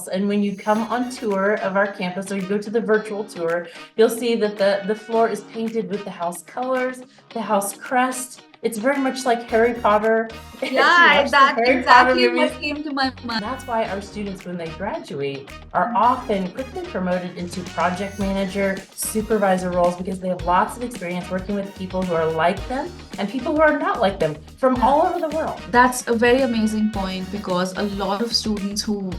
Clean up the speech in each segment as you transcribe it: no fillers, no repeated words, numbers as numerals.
walls. And when you come on tour of our campus or you go to the virtual tour, you'll see that the floor is painted with the house colors, the house crest. It's very much like Harry Potter. If you Yeah, watch the that Harry Potter exactly movies, what came to my mind. that's why our students, when they graduate, are often quickly promoted into project manager, supervisor roles because they have lots of experience working with people who are like them and people who are not like them from all over the world. That's a very amazing point because a lot of students who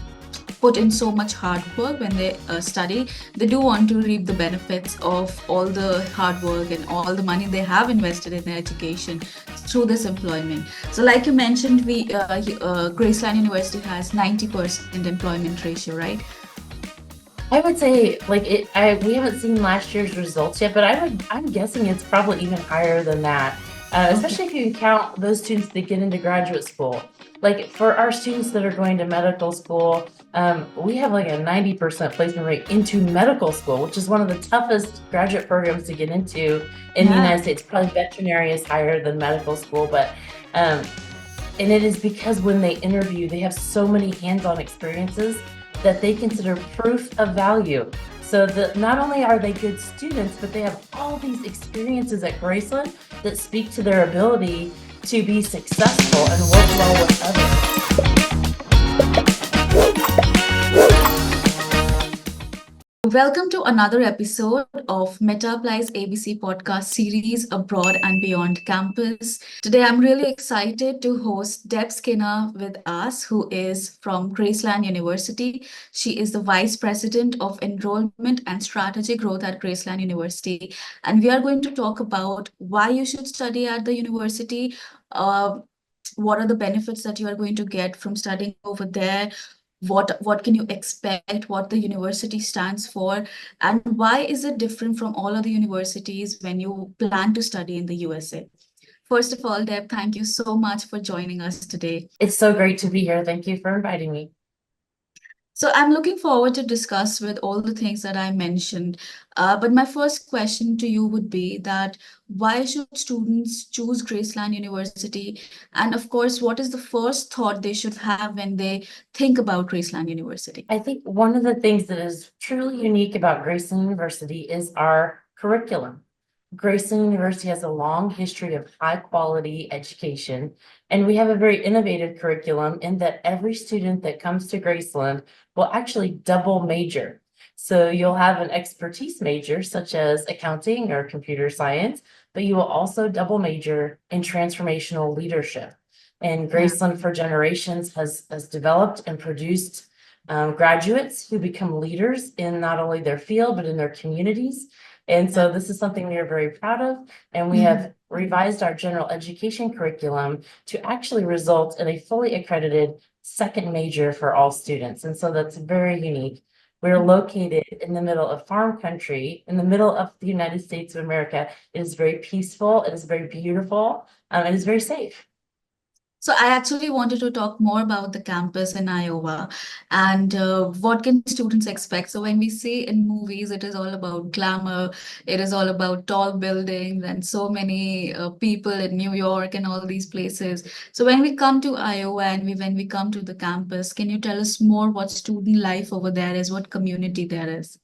put in so much hard work when they study, they do want to reap the benefits of all the hard work and all the money they have invested in their education through this employment. So, like you mentioned, Graceland University has 90% employment ratio, right? I would say we haven't seen last year's results yet, but I'm guessing it's probably even higher than that. Especially if you count those students that get into graduate school. Like for our students that are going to medical school, we have like a 90% placement rate into medical school, which is one of the toughest graduate programs to get into in the United States. Probably veterinary is higher than medical school, but and it is because when they interview, they have so many hands-on experiences that they consider proof of value. So that not only are they good students, but they have all these experiences at Graceland that speak to their ability to be successful and work well with others. Welcome to another episode of MetaApply's ABC podcast series Abroad and Beyond Campus. Today, I'm really excited to host Deb Skinner with us, who is from Graceland University. She is the Vice President of Enrollment and Strategy Growth at Graceland University. And we are going to talk about why you should study at the university, what are the benefits that you are going to get from studying over there, what can you expect, what the university stands for, and why is it different from all other universities when you plan to study in the USA. First of all, Deb, thank you so much for joining us today. It's so great to be here. Thank you for inviting me. So I'm looking forward to discuss with all the things that I mentioned. But my first question to you would be that why should students choose Graceland University? And of course, what is the first thought they should have when they think about Graceland University? I think one of the things that is truly unique about Graceland University is our curriculum. Graceland University has a long history of high quality education, and we have a very innovative curriculum in that every student that comes to Graceland will actually double major. So you'll have an expertise major such as accounting or computer science, but you will also double major in transformational leadership. And Graceland for generations has developed and produced graduates who become leaders in not only their field, but in their communities. And so this is something we are very proud of. And we have revised our general education curriculum to actually result in a fully accredited second major for all students. And so that's very unique. We're located in the middle of farm country, in the middle of the United States of America. It is very peaceful. It is very beautiful. It is very safe. So I actually wanted to talk more about the campus in Iowa and what can students expect. So when we see in movies, it is all about glamour, it is all about tall buildings and so many people in New York and all these places. So when we come to Iowa and when we come to the campus, can you tell us more what student life over there is, what community there is?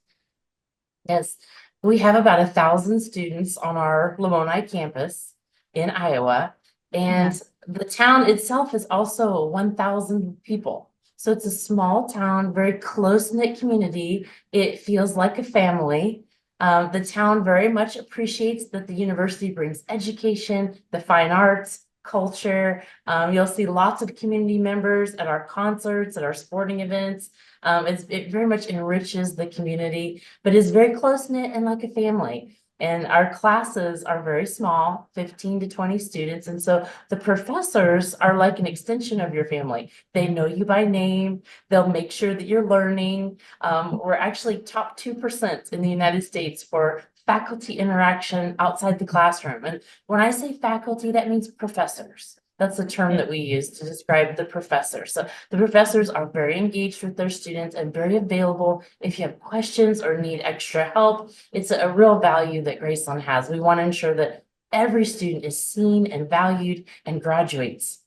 Yes, we have about 1,000 students on our Lamoni campus in Iowa, and the town itself is also 1,000 people. So it's a small town, very close-knit community. It feels like a family. The town very much appreciates that the university brings education, the fine arts, culture. You'll see lots of community members at our concerts, at our sporting events. It very much enriches the community, but is very close-knit and like a family. And our classes are very small, 15 to 20 students. And so the professors are like an extension of your family. They know you by name. They'll make sure that you're learning. We're actually top 2% in the United States for faculty interaction outside the classroom. And when I say faculty, that means professors. That's the term that we use to describe the professors. So the professors are very engaged with their students and very available if you have questions or need extra help. It's a real value that Graceland has. We want to ensure that every student is seen and valued and graduates.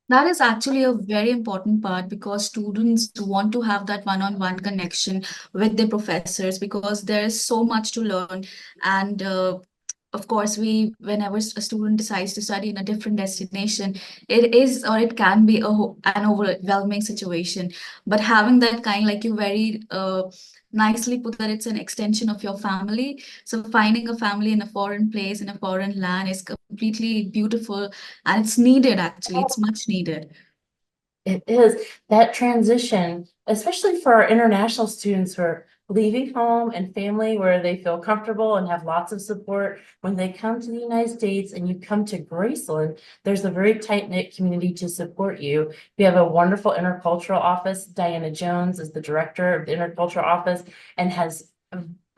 That is actually a very important part because students want to have that one-on-one connection with their professors because there is so much to learn. And of course, whenever a student decides to study in a different destination, it is or it can be an overwhelming situation. But having that kind, like you very nicely put that it's an extension of your family. So finding a family in a foreign place, in a foreign land is completely beautiful and it's needed actually, it's much needed. It is that transition, especially for our international students who are leaving home and family where they feel comfortable and have lots of support. When they come to the United States and you come to Graceland, there's a very tight-knit community to support you. We have a wonderful intercultural office. Diana Jones is the director of the intercultural office and has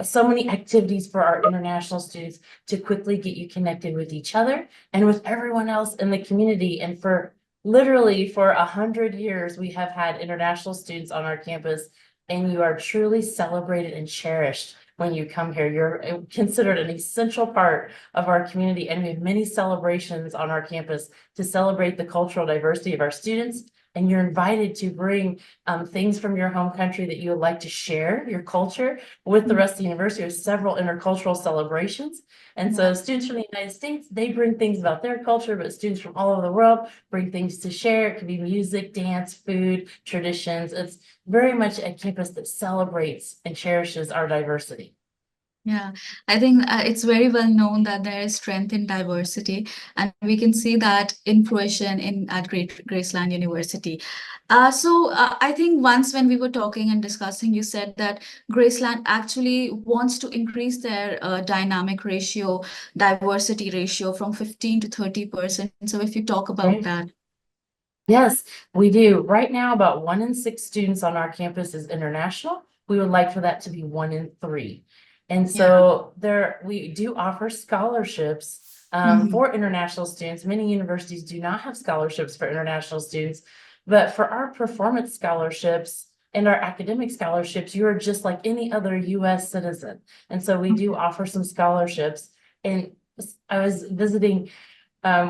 so many activities for our international students to quickly get you connected with each other and with everyone else in the community. And for literally for 100 years, we have had international students on our campus, and you are truly celebrated and cherished when you come here. You're considered an essential part of our community, and we have many celebrations on our campus to celebrate the cultural diversity of our students. And you're invited to bring things from your home country that you would like to share, your culture, with the rest of the university. There's several intercultural celebrations. And so students from the United States, they bring things about their culture, but students from all over the world bring things to share. It could be music, dance, food, traditions. It's very much a campus that celebrates and cherishes our diversity. Yeah, I think it's very well known that there is strength in diversity, and we can see that in fruition in at Graceland University. I think once when we were talking and discussing, you said that Graceland actually wants to increase their dynamic ratio, diversity ratio from 15 to 30%. So if you talk about Right. that. Yes, we do. Right now, about 1 in 6 students on our campus is international. We would like for that to be 1 in 3. And Yeah. so we do offer scholarships Mhm. for international students. Many universities do not have scholarships for international students, but for our performance scholarships and our academic scholarships, you are just like any other US citizen. And so we do offer some scholarships. And I was visiting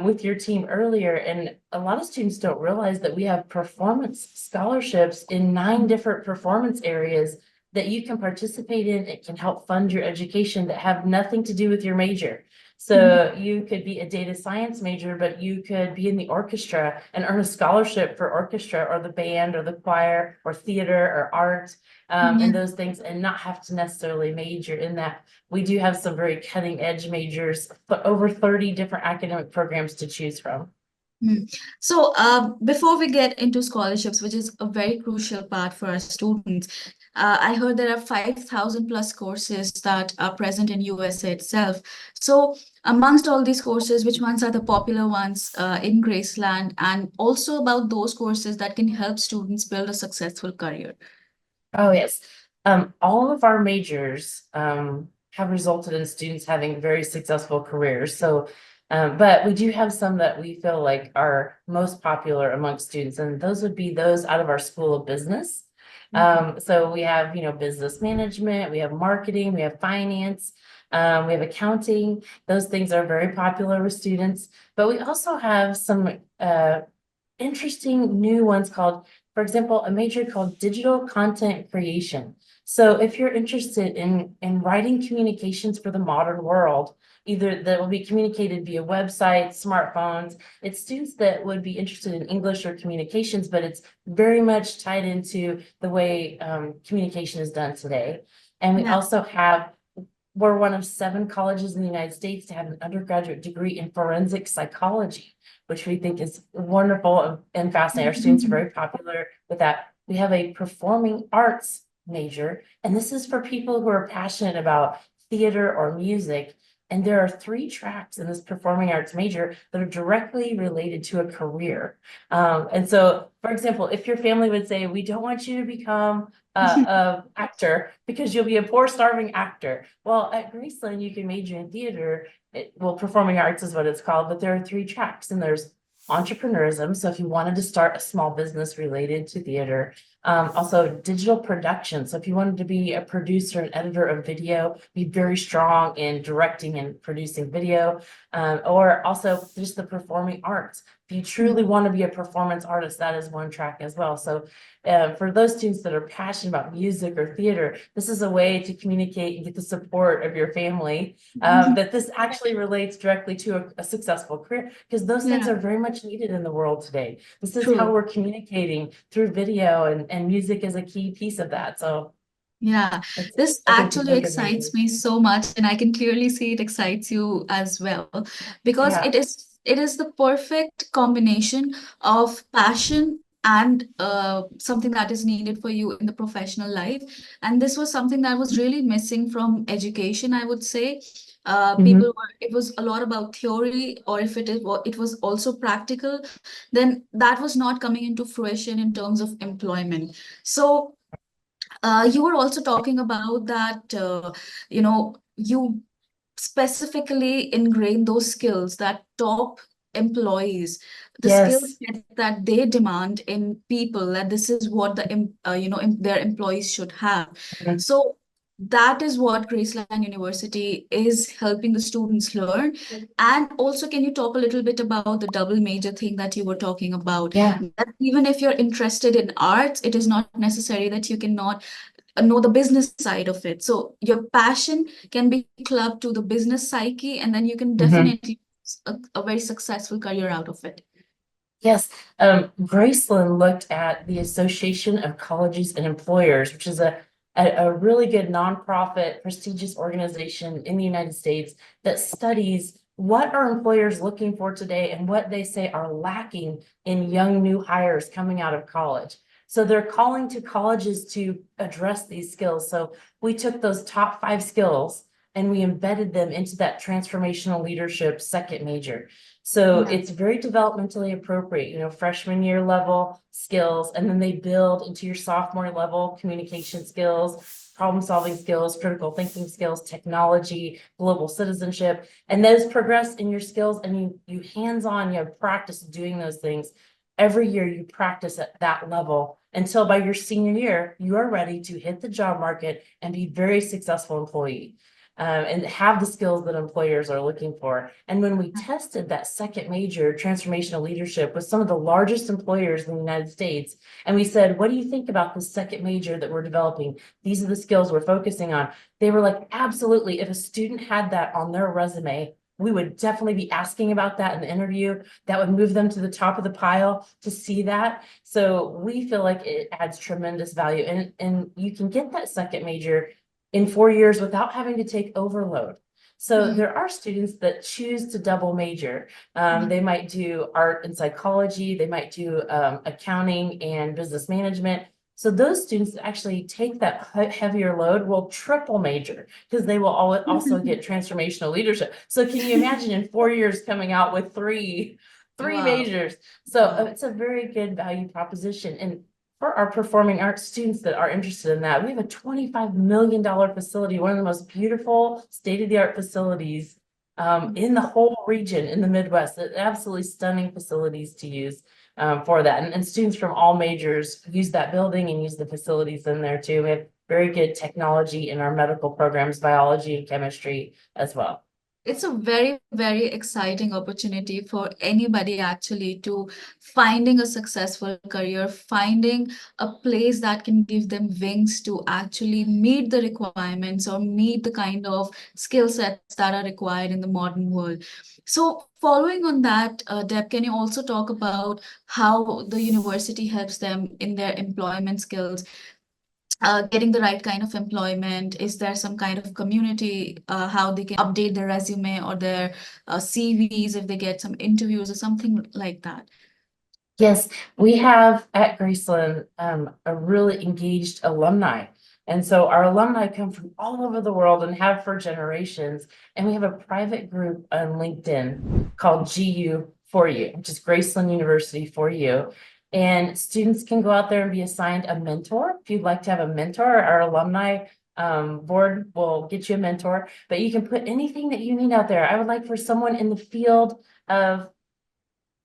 with your team earlier, and a lot of students don't realize that we have performance scholarships in 9 different performance areas that you can participate in. It can help fund your education that have nothing to do with your major. So you could be a data science major, but you could be in the orchestra and earn a scholarship for orchestra or the band or the choir or theater or art, and Mhm. those things, and not have to necessarily major in that. We do have some very cutting edge majors, but over 30 different academic programs to choose from. So, before we get into scholarships, which is a very crucial part for our students, I heard there are 5,000 plus courses that are present in USA itself. So, amongst all these courses, which ones are the popular ones in Graceland, and also about those courses that can help students build a successful career? Oh, yes. All of our majors have resulted in students having very successful careers. So, but we do have some that we feel like are most popular amongst students, and those would be those out of our School of Business. So we have, business management, we have marketing, we have finance, we have accounting. Those things are very popular with students, but we also have some interesting new ones called, for example, a major called digital content creation. So if you're interested in writing communications for the modern world, either that will be communicated via websites, smartphones, it's students that would be interested in English or communications, but it's very much tied into the way communication is done today. And we Yeah. also have, we're one of 7 colleges in the United States to have an undergraduate degree in forensic psychology, which we think is wonderful and fascinating. Our students are very popular with that. We have a performing arts major, and this is for people who are passionate about theater or music. And there are 3 tracks in this performing arts major that are directly related to a career. And so, for example, if your family would say, we don't want you to become a actor because you'll be a poor, starving actor. Well, at Graceland, you can major in theater. Performing arts is what it's called, but there are 3 tracks, and there's entrepreneurism. So if you wanted to start a small business related to theater, also digital production. So if you wanted to be a producer and editor of video, be very strong in directing and producing video, or also just the performing arts, If you truly want to be a performance artist, that is one track as well. So for those students that are passionate about music or theater, this is a way to communicate and get the support of your family, that this actually relates directly to a successful career, because those things Yeah, are very much needed in the world today. This is how true. we're communicating through video, and music is a key piece of that. So Yeah, it's, this I think it's actually a good major. excites me so much, and I can clearly see it excites you as well, because Yeah. it is the perfect combination of passion and something that is needed for you in the professional life. And this was something that was really missing from education, I would say. Mhm. It was a lot about theory, or if it was also practical, then that was not coming into fruition in terms of employment. So you were also talking about that, you specifically ingrain those skills that top employees, the skill Yes. set that they demand in people, that this is what their employees should have. Mhm. So that is what Graceland University is helping the students learn. And also, can you talk a little bit about the double major thing that you were talking about? Yeah. That even if you're interested in arts, it is not necessary that you cannot know the business side of it. So your passion can be clubbed to the business psyche, and then you can Mhm. definitely a very successful career out of it. Yes, Graceland looked at the Association of Colleges and Employers, which is a really good nonprofit, prestigious organization in the United States that studies what are employers looking for today and what they say are lacking in young new hires coming out of college. So they're calling to colleges to address these skills. So we took those top 5 skills and we embedded them into that transformational leadership second major. So Yeah. it's very developmentally appropriate, freshman year level skills, and then they build into your sophomore level communication skills, problem solving skills, critical thinking skills, technology, global citizenship, and those progress in your skills, and you hands-on, you have practice doing those things. Every year you practice at that level until by your senior year, you are ready to hit the job market and be a very successful employee. And have the skills that employers are looking for. And when we tested that second major, transformational leadership, with some of the largest employers in the United States, and we said, what do you think about the second major that we're developing? These are the skills we're focusing on. They were like, absolutely. If a student had that on their resume, we would definitely be asking about that in the interview. That would move them to the top of the pile to see that. So we feel like it adds tremendous value. And you can get that second major in 4 years without having to take overload. So Mm. there are students that choose to double major. They might do art and psychology, they might do accounting and business management. So those students that actually take that heavier load will triple major, because they will also get transformational leadership. So can you imagine in 4 years coming out with three Wow. majors? So Wow. it's a very good value proposition. And for our performing arts students that are interested in that, we have a $25 million facility, one of the most beautiful state-of-the-art facilities in the whole region in the Midwest. Absolutely stunning facilities to use for that. And students from all majors use that building and use the facilities in there too. We have very good technology in our medical programs, biology and chemistry as well. It's a very, very exciting opportunity for anybody actually to finding a successful career, finding a place that can give them wings to actually meet the requirements or meet the kind of skill sets that are required in the modern world. So, following on that, Deb, can you also talk about how the university helps them in their employment skills? Getting the right kind of employment? Is there some kind of community, how they can update their resume or their CVs if they get some interviews or something like that? Yes, we have at Graceland a really engaged alumni. And so our alumni come from all over the world and have for generations. And we have a private group on LinkedIn called GU for You, which is Graceland University for You. And students can go out there and be assigned a mentor. If you'd like to have a mentor, our alumni board will get you a mentor, but you can put anything that you need out there. I would like for someone in the field of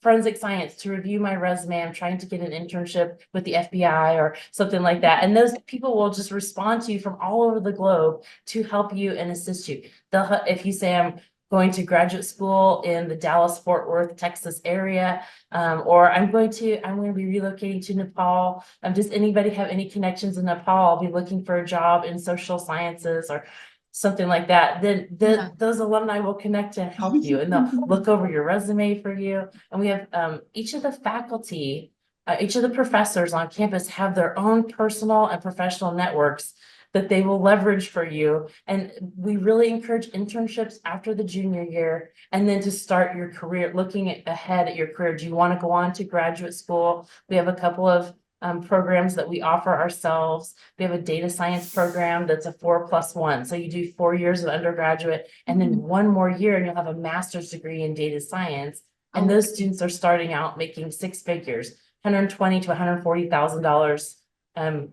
forensic science to review my resume. I'm trying to get an internship with the FBI or something like that. And those people will just respond to you from all over the globe to help you and assist you. If you say going to graduate school in the Dallas-Fort Worth, Texas area, or I'm going to be relocating to Nepal. Does anybody have any connections in Nepal? I'll be looking for a job in social sciences or something like that. Then those alumni will connect and help you, and they'll look over your resume for you. And we have each of the faculty, each of the professors on campus have their own personal and professional networks that they will leverage for you. And we really encourage internships after the junior year, and then to start your career, looking ahead at your career. Do you want to go on to graduate school? We have a couple of programs that we offer ourselves. We have a data science program that's a 4+1. So you do 4 years of undergraduate and then 1 more year and you'll have a master's degree in data science. And those students are starting out making 6 figures, $120,000 to $140,000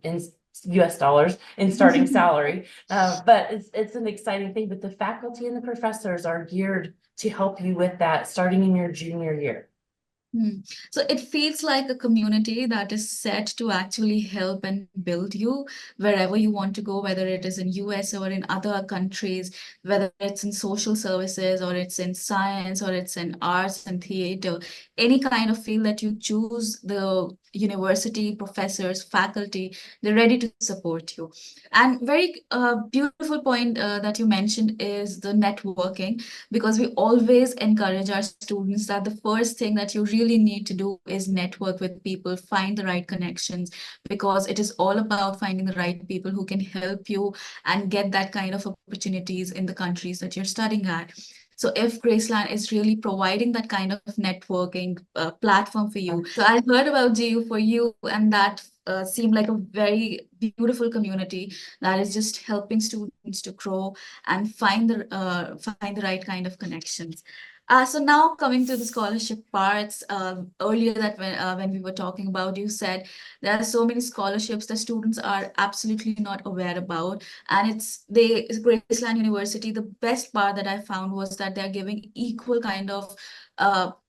in US dollars in starting salary. But it's an exciting thing. But the faculty and the professors are geared to help you with that starting in your junior year. So it feels like a community that is set to actually help and build you wherever you want to go, whether it is in US or in other countries, whether it's in social services or it's in science or it's in arts and theater, any kind of field that you choose, the university, professors, faculty, they're ready to support you. And very beautiful point that you mentioned is the networking, because we always encourage our students that the first thing that you really need to do is network with people, find the right connections, because it is all about finding the right people who can help you and get that kind of opportunities in the countries that you're studying at. So if Graceland is really providing that kind of networking platform for you. So I heard about GU4U, and that seemed like a very beautiful community that is just helping students to grow and find the right kind of connections. So now coming to the scholarship parts, earlier that when we were talking about, you said there are so many scholarships that students are absolutely not aware about. And Graceland University, the best part that I found was that they're giving equal kind of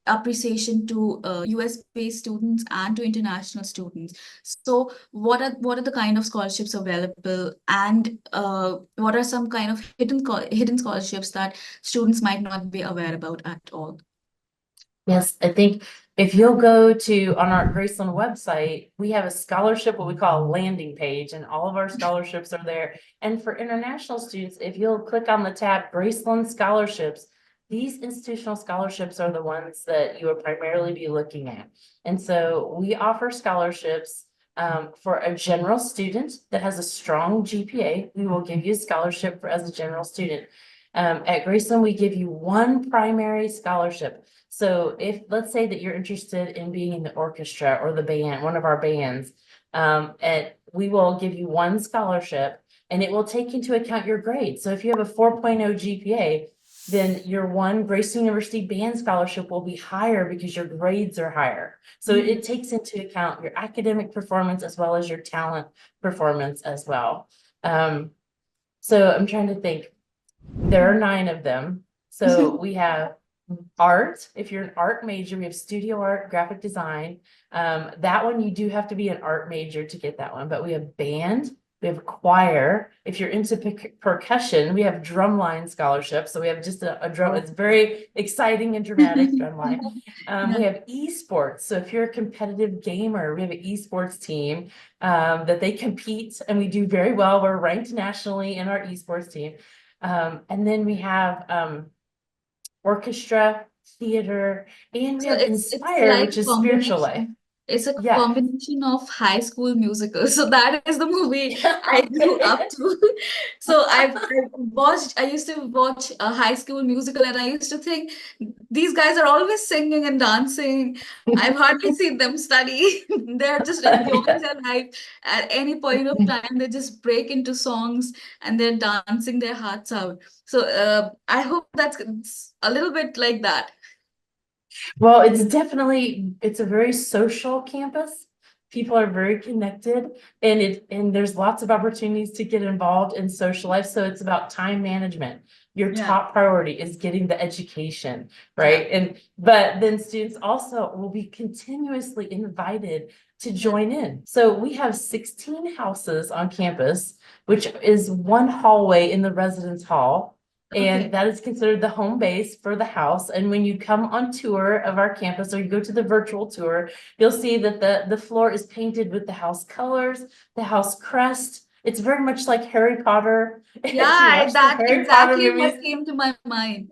appreciation to US-based students and to international students. So what are the kind of scholarships available, and what are some kind of hidden scholarships that students might not be aware about at all? Yes, I think if you'll go to on our Graceland website, we have a scholarship, what we call a landing page, and all of our scholarships are there. And for international students, if you'll click on the tab Graceland Scholarships, these institutional scholarships are the ones that you would primarily be looking at. And so we offer scholarships for a general student that has a strong GPA. We will give you a scholarship as a general student. At Graceland, we give you 1 primary scholarship. So if, let's say that you're interested in being in the orchestra or the band, one of our bands, we will give you 1 scholarship, and it will take into account your grades. So if you have a 4.0 GPA, then your 1 Grace University band scholarship will be higher because your grades are higher. So it takes into account your academic performance as well as your talent performance as well. So I'm trying to think. There are 9 of them. So we have art. If you're an art major, we have studio art, graphic design. That one, you do have to be an art major to get that one. But we have band, we have choir. If you're into percussion, we have drumline scholarship. So we have just a drum. It's very exciting and dramatic drumline. We have esports. So if you're a competitive gamer, we have an esports team that they compete, and we do very well. We're ranked nationally in our esports team. And then we have orchestra, theater, and we have Inspire, which is spiritual life. It's a combination of High School Musical. So that is the movie I grew up to. So I used to watch a High School Musical, and I used to think these guys are always singing and dancing. I've hardly seen them study. They're just enjoying their life. At any point of time, they just break into songs and they're dancing their hearts out. So I hope that's a little bit like that. Well, it's a very social campus. People are very connected, and there's lots of opportunities to get involved in social life. So it's about time management. Your top priority is getting the education, right? But then students also will be continuously invited to join in. So we have 16 houses on campus, which is 1 hallway in the residence hall. And Okay. that is considered the home base for the house. And when you come on tour of our campus or you go to the virtual tour, you'll see that the floor is painted with the house colors, the house crest. It's very much like Harry Potter. If you Yeah, watch the that's Harry Potter exactly what movies, came to my mind.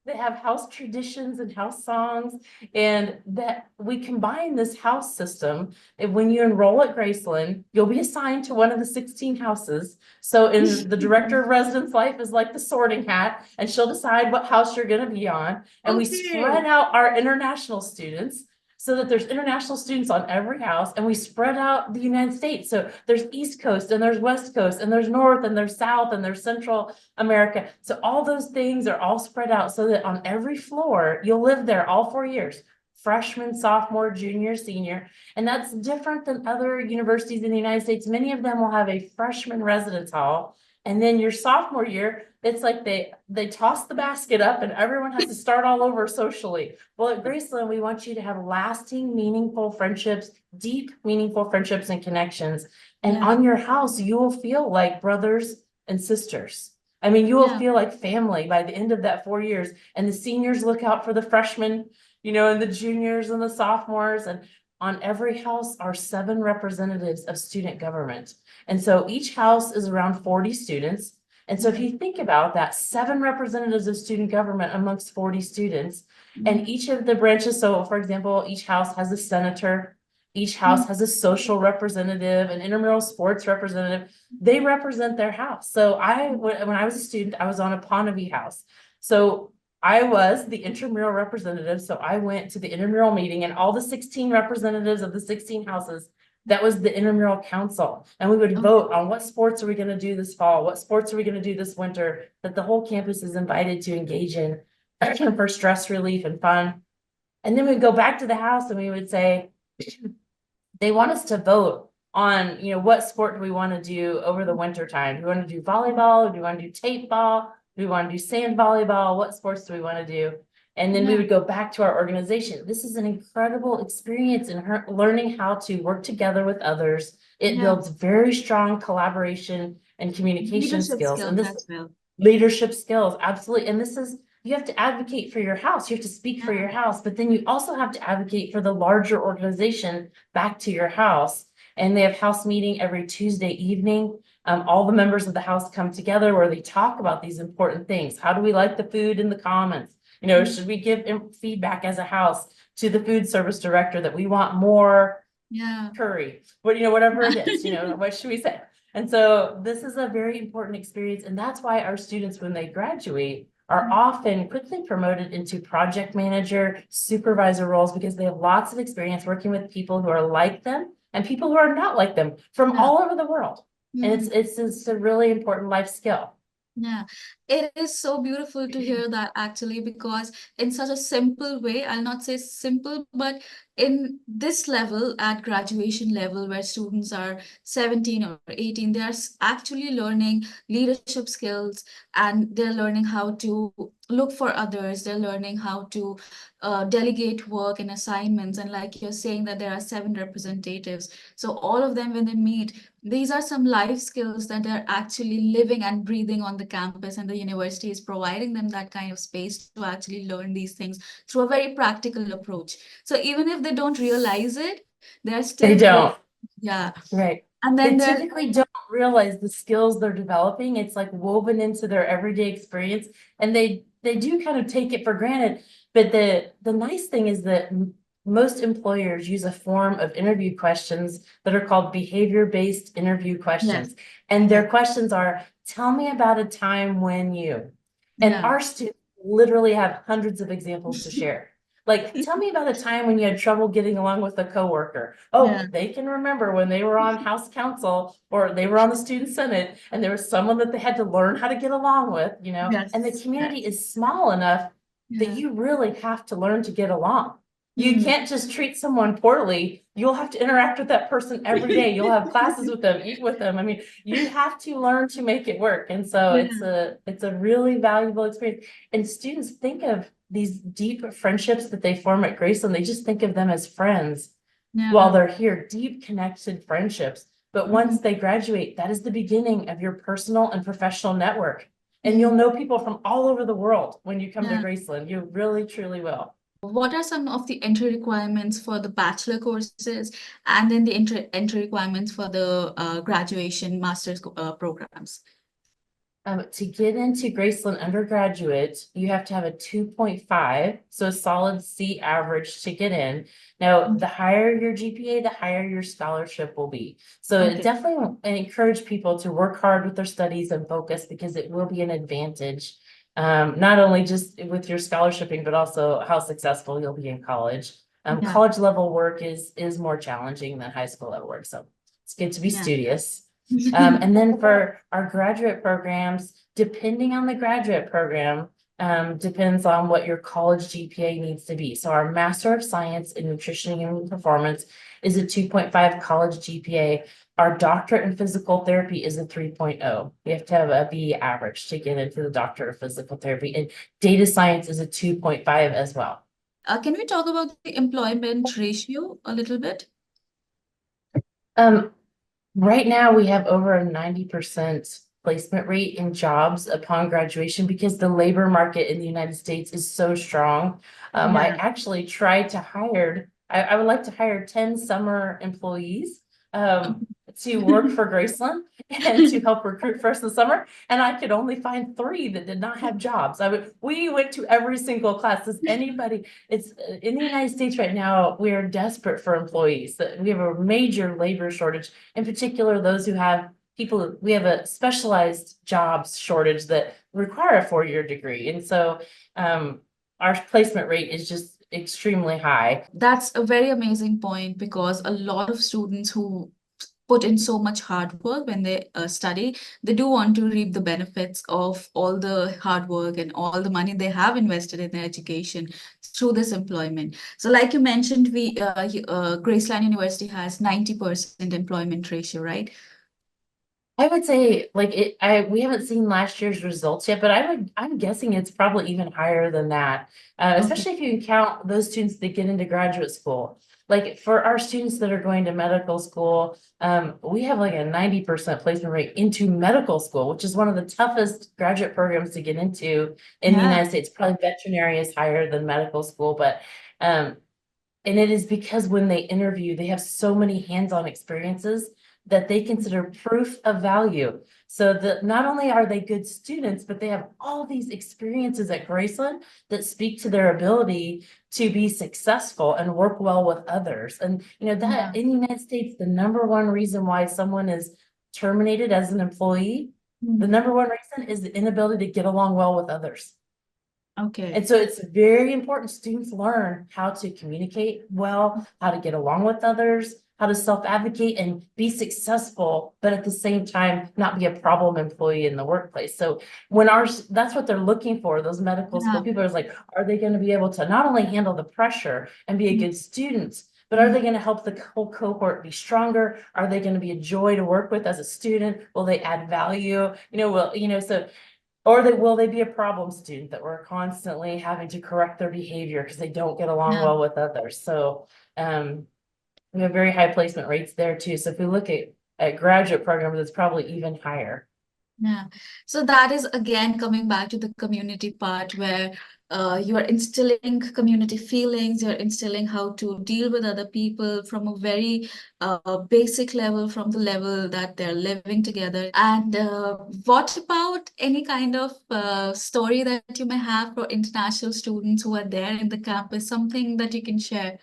they have house traditions and house songs, and that we combine this house system. And when you enroll at Graceland, you'll be assigned to one of the 16 houses. So in the director of residence life is like the sorting hat, and she'll decide what house you're gonna be on. And we spread Okay. out our international students so that there's international students on every house, and we spread out the United States. So there's East Coast and there's West Coast and there's North and there's South and there's Central America. So all those things are all spread out so that on every floor, you'll live there all 4 years, freshman, sophomore, junior, senior. And that's different than other universities in the United States. Many of them will have a freshman residence hall. And then your sophomore year, it's like they toss the basket up and everyone has to start all over socially. Well, at Graceland, we want you to have lasting, meaningful friendships, deep, meaningful friendships and connections. And Yeah. on your house, you will feel like brothers and sisters. I mean, you will Yeah. feel like family by the end of that 4 years. And the seniors look out for the freshmen, and the juniors and the sophomores. And on every house are 7 representatives of student government. And so each house is around 40 students. And so if you think about that, 7 representatives of student government amongst 40 students, and each of the branches, so for example, each house has a senator, each house has a social representative, an intramural sports representative. They represent their house. So when I was a student, I was on a Ponavy house. So I was the intramural representative. So I went to the intramural meeting and all the 16 representatives of the 16 houses, that was the intramural council. And we would vote on what sports are we going to do this fall? What sports are we going to do this winter that the whole campus is invited to engage in for stress relief and fun. And then we'd go back to the house and we would say, they want us to vote on, what sport do we want to do over the winter time? Do we want to do volleyball? Do we want to do tape ball? Do we want to do sand volleyball? What sports do we want to do? And then we would go back to our organization. This is an incredible experience in learning how to work together with others. It Yeah. builds very strong collaboration and communication Leadership skills. And skills this as well. leadership skills, absolutely. And this is, you have to advocate for your house. You have to speak for Yeah. your house, but then you also have to advocate for the larger organization back to your house. And they have house meeting every Tuesday evening. All the members of the house come together where they talk about these important things. How do we like the food in the commons? Should we give feedback as a house to the food service director that we want more Yeah. curry? Whatever it is, what should we say? And so this is a very important experience. And that's why our students, when they graduate, are often quickly promoted into project manager, supervisor roles, because they have lots of experience working with people who are like them and people who are not like them from Yeah. all over the world. And Mhm. it's a really important life skill. Yeah, it is so beautiful to hear that actually, because in such a simple way, I'll not say simple, but in this level, at graduation level, where students are 17 or 18, they are actually learning leadership skills, and they're learning how to look for others. They're learning how to delegate work and assignments. And like you're saying, that there are 7 representatives. So all of them, when they meet, these are some life skills that they're actually living and breathing on the campus, and the university is providing them that kind of space to actually learn these things through a very practical approach. So even if they don't realize it, they're They still don't. yeah. Right. And They then they're typically don't realize the skills they're developing. It's like woven into their everyday experience, and they do kind of take it for granted. But the nice thing is that most employers use a form of interview questions that are called behavior-based interview questions. And their questions are, tell me about a time when you, and yeah. our students literally have hundreds of examples to share. Like, tell me about a time when you had trouble getting along with a coworker. Oh, Yeah. they can remember when they were on house council or they were on the student senate and there was someone that they had to learn how to get along with, and the Yes. community is small enough that Yeah. you really have to learn to get along. You Mm. can't just treat someone poorly. You'll have to interact with that person every day. You'll have classes with them, eat with them. I mean, you have to learn to make it work. And so Yeah. it's a really valuable experience. And students think of these deep friendships that they form at Graceland, they just think of them as friends while Yeah. they're here, deep connected friendships. But once they graduate, that is the beginning of your personal and professional network. And you'll know people from all over the world when you come to Yeah. Graceland. You really, truly will. What are some of the entry requirements for the bachelor courses and then the entry requirements for the graduation master's programs? To get into Graceland undergraduate, you have to have a 2.5, so a solid C average to get in. Now, the higher your GPA, the higher your scholarship will be. So it Okay. definitely encourage people to work hard with their studies and focus because it will be an advantage. Not only just with your scholarshiping, but also how successful you'll be in college. Yeah. College level work is more challenging than high school level work, so it's good to be Yeah. studious. And then for our graduate programs, depending on the graduate program, depends on what your college GPA needs to be. So our Master of Science in Nutrition and Human Performance is a 2.5 college GPA. Our doctorate in physical therapy is a 3.0. You have to have a B average to get into the doctorate of physical therapy. And data science is a 2.5 as well. Can we talk about the employment ratio a little bit? Right now, we have over a 90% placement rate in jobs upon graduation because the labor market in the United States is so strong. I actually tried to I would like to hire 10 summer employees to work for Graceland and to help recruit for us this summer. And I could only find 3 that did not have jobs. We went to every single class. Does anybody, it's in the United States right now, we are desperate for employees. We have a major labor shortage, in particular, those who have we have a specialized jobs shortage that require a 4-year degree. And so our placement rate is just extremely high. That's a very amazing point because a lot of students who put in so much hard work when they study, they do want to reap the benefits of all the hard work and all the money they have invested in their education through this employment. So like you mentioned, Graceland University has 90% employment ratio, right? I would say we haven't seen last year's results yet, but I'm guessing it's probably even higher than that. Especially if you can count those students that get into graduate school. Like for our students that are going to medical school, we have like a 90% placement rate into medical school, which is one of the toughest graduate programs to get into in the United States. Probably veterinary is higher than medical school, but and it is because when they interview, they have so many hands-on experiences that they consider proof of value. So that not only are they good students, but they have all these experiences at Graceland that speak to their ability to be successful and work well with others. And that in the United States, the #1 reason why someone is terminated as an employee, the #1 reason is the inability to get along well with others. Okay. And so it's very important students learn how to communicate well, how to get along with others, how to self-advocate and be successful, but at the same time, not be a problem employee in the workplace. So that's what they're looking for, those medical school people are like, are they going to be able to not only handle the pressure and be a good student, but are they going to help the whole cohort be stronger? Are they going to be a joy to work with as a student? Will they add value? Will they be a problem student that we're constantly having to correct their behavior because they don't get along well with others? So we have very high placement rates there too. So if we look at graduate programs, it's probably even higher. Yeah. So that is again coming back to the community part where you are instilling community feelings, you're instilling how to deal with other people from a very basic level, from the level that they're living together. And what about any kind of story that you may have for international students who are there in the campus, something that you can share?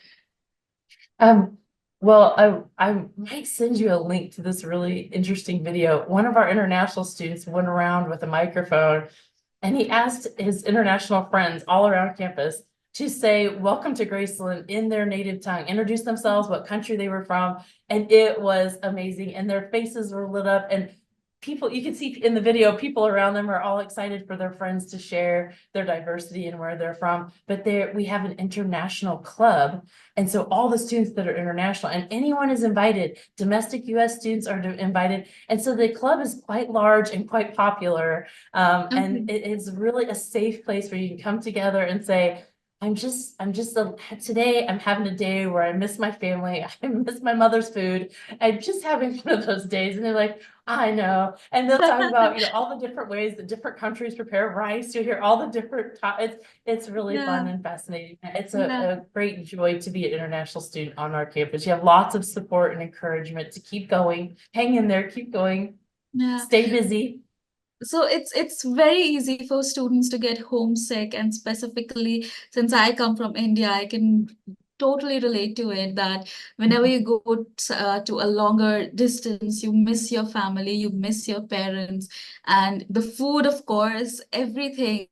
Well, I might send you a link to this really interesting video. One of our international students went around with a microphone and he asked his international friends all around campus to say, welcome to Graceland in their native tongue, introduce themselves, what country they were from. And it was amazing. And their faces were lit up and people, you can see in the video, people around them are all excited for their friends to share their diversity and where they're from. But we have an international club. And so all the students that are international and anyone is invited, domestic US students are invited. And so the club is quite large and quite popular. And it is really a safe place where you can come together and say, today I'm having a day where I miss my family. I miss my mother's food. I'm just having one of those days. And they're like, I know, and they'll talk about, all the different ways that different countries prepare rice. You hear all the different, it's really fun Yeah, and fascinating. It's yeah, a great joy to be an international student on our campus. You have lots of support and encouragement to keep going, hang in there, keep going, yeah. stay busy. So it's very easy for students to get homesick, and specifically since I come from India, I can totally relate to it that whenever you go to a longer distance, you miss your family, you miss your parents, and the food, of course, everything.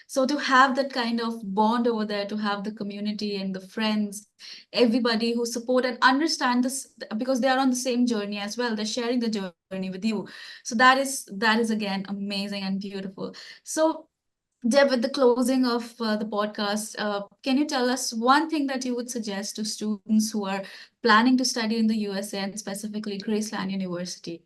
So to have that kind of bond over there, to have the community and the friends, everybody who support and understand this because they are on the same journey as well, they're sharing the journey with you. So that is again amazing and beautiful. So Deb, with the closing of the podcast, can you tell us one thing that you would suggest to students who are planning to study in the USA and specifically Graceland University?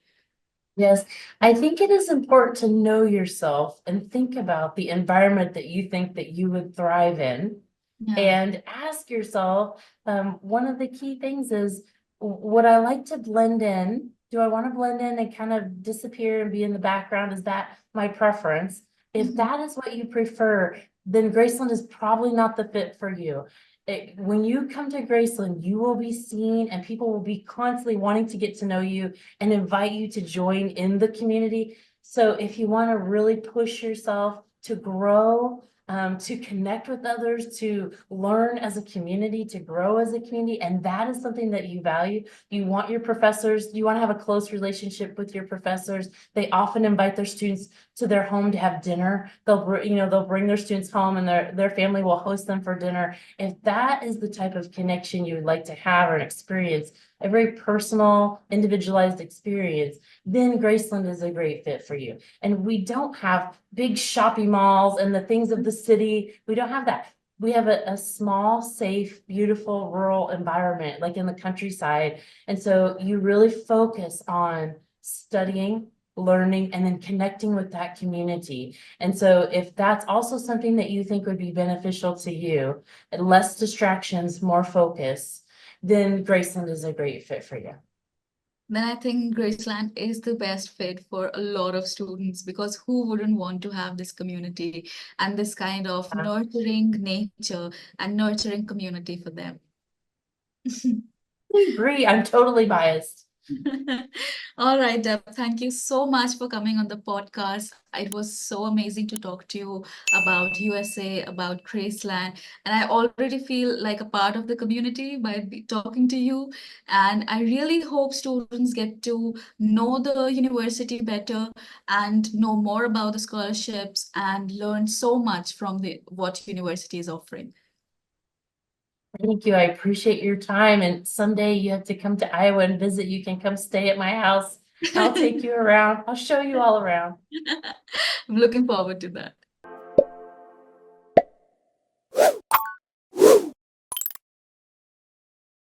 Yes, I think it is important to know yourself and think about the environment that you think that you would thrive in. Yeah. And ask yourself, one of the key things is, would I like to blend in? Do I want to blend in and kind of disappear and be in the background? Is that my preference? If Mhm. that is what you prefer, then Graceland is probably not the fit for you. When you come to Graceland, you will be seen and people will be constantly wanting to get to know you and invite you to join in the community. So if you want to really push yourself to grow, to connect with others, to learn as a community, to grow as a community, and that is something that you value. You want your professors, you want to have a close relationship with your professors. They often invite their students to their home to have dinner. They'll bring their students home and their family will host them for dinner. If that is the type of connection you would like to have or experience, a very personal, individualized experience, then Graceland is a great fit for you. And we don't have big shopping malls and the things of the city. We don't have that. We have a small, safe, beautiful rural environment, like in the countryside. And so you really focus on studying, learning, and then connecting with that community. And so if that's also something that you think would be beneficial to you, and less distractions, more focus, then Graceland is a great fit for you. Then I think Graceland is the best fit for a lot of students because who wouldn't want to have this community and this kind of nurturing nature and nurturing community for them? I agree. I'm totally biased. All right, Deb, thank you so much for coming on the podcast. It was so amazing to talk to you about USA, about Graceland, and I already feel like a part of the community by talking to you. And I really hope students get to know the university better and know more about the scholarships and learn so much from the what university is offering. Thank you. I appreciate your time. And someday you have to come to Iowa and visit. You can come stay at my house. I'll take you around. I'll show you all around. I'm looking forward to that.